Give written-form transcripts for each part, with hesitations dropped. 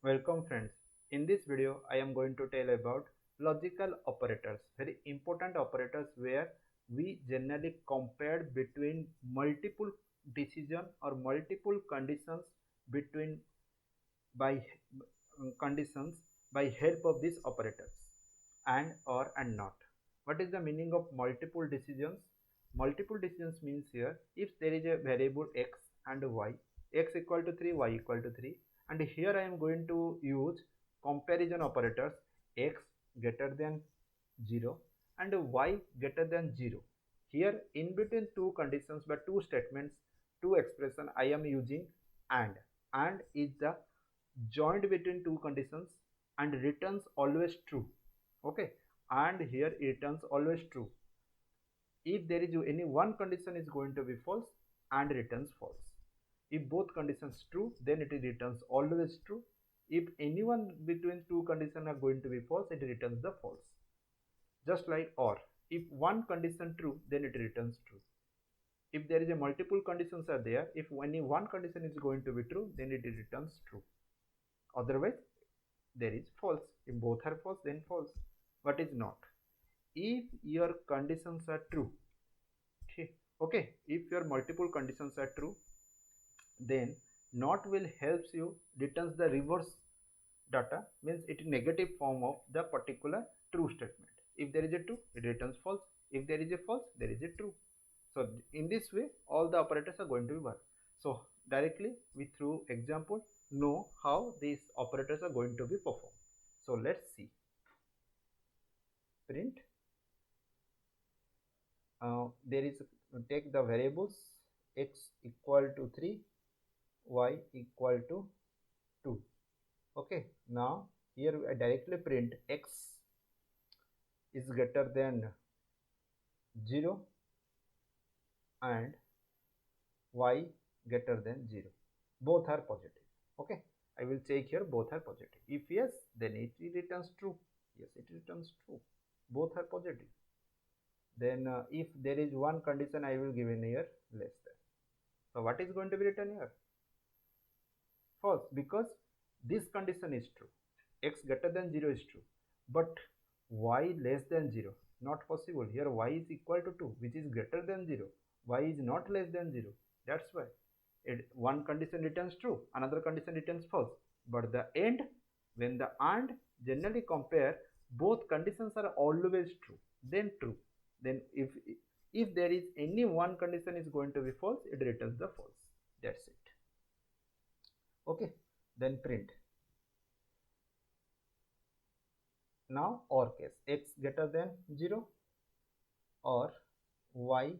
Welcome friends. In this video I am going to tell about logical operators, very important operators where we generally compare between multiple decision or multiple conditions between by conditions by help of these operators and or and not. What is the meaning of multiple decisions? Multiple decisions means here if there is a variable x and y, x equal to 3, y equal to 3, and here I am going to use comparison operators x greater than 0 and y greater than 0. Here in between two conditions by two statements, two expression I am using and is the joined between two conditions and returns always true. Okay, and here it returns always true. If there is any one condition is going to be false and returns false. If both conditions true, then it returns always true. If any one between two conditions are going to be false, it returns the false. Just like or, if one condition true, then it returns true. If there is a multiple conditions are there, if only one condition is going to be true, then it returns true. Otherwise there is false. If both are false, then false. What is not? If your conditions are true, okay, if your multiple conditions are true, then not will helps you returns the reverse data, means it is negative form of the particular true statement. If there is a true, it returns false. If there is a false, there is a true. So in this way all the operators are going to be work. So directly we through example know how these operators are going to be performed. So let's see. Print there is take the variables x equal to 3, y equal to 2. Okay, now here I directly print x is greater than 0 and y greater than 0. Both are positive. Okay, I will check here both are positive. If yes, then it returns true. Yes, it returns true. Both are positive. Then if there is one condition, I will give in here less than. So what is going to be written here? False, because this condition is true. X greater than 0 is true, but y less than 0 not possible. Here y is equal to 2, which is greater than 0. Y is not less than 0. That's why one condition returns true, another condition returns false. But the end, when the and generally compare, both conditions are always true, then true. Then if there is any one condition is going to be false, it returns the false. That's it. Okay, then print. Now or case, x greater than 0 or y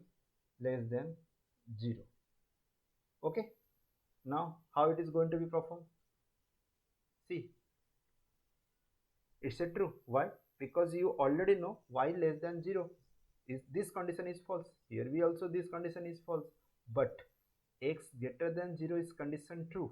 less than 0. Okay, now how it is going to be performed? See, it's a true. Why? Because you already know y less than 0 is this condition is false. Here we also this condition is false, but x greater than 0 is condition true.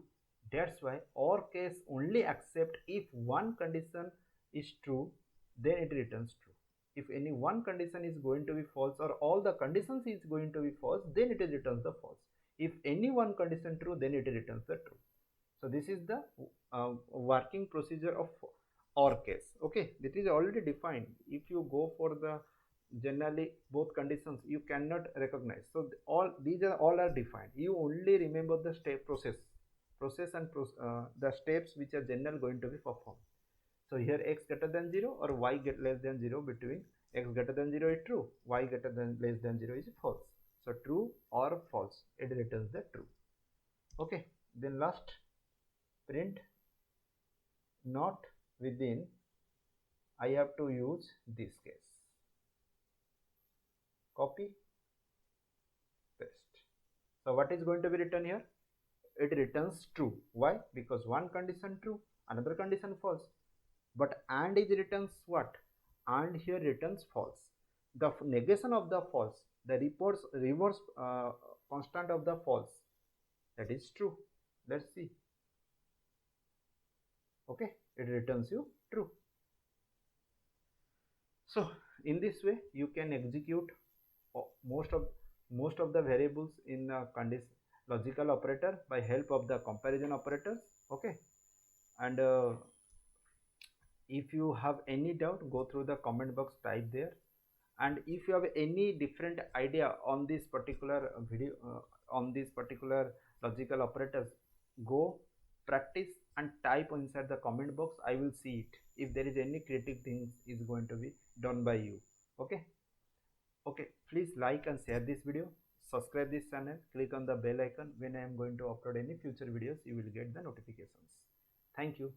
That's why or case only accept if one condition is true, then it returns true. If any one condition is going to be false or all the conditions is going to be false, then it returns the false. If any one condition true, then it returns the true. So this is the working procedure of or case. Okay, this is already defined. If you go for the generally both conditions, you cannot recognize. So all these are all are defined. You only remember the step process and the steps which are general going to be performed. So here x greater than 0 or y get less than 0, between x greater than 0 is true, y greater than less than 0 is false. So true or false, it returns the true. Okay, then last print not within. I have to use this case. Copy, paste. So what is going to be written here? It returns true. Why? Because one condition true, another condition false. But and is returns what? And here returns false. The negation of the false, the reverse constant of the false, that is true. Let's see. Okay, it returns you true. So in this way you can execute most of the variables in condition logical operator by help of the comparison operators. Okay, And if you have any doubt, go through the comment box, type there. And if you have any different idea on this particular video, on this particular logical operators, go practice and type inside the comment box. I will see it if there is any creative things is going to be done by you. Okay. Okay, please like and share this video, subscribe this channel, click on the bell icon. When I am going to upload any future videos, you will get the notifications. Thank you.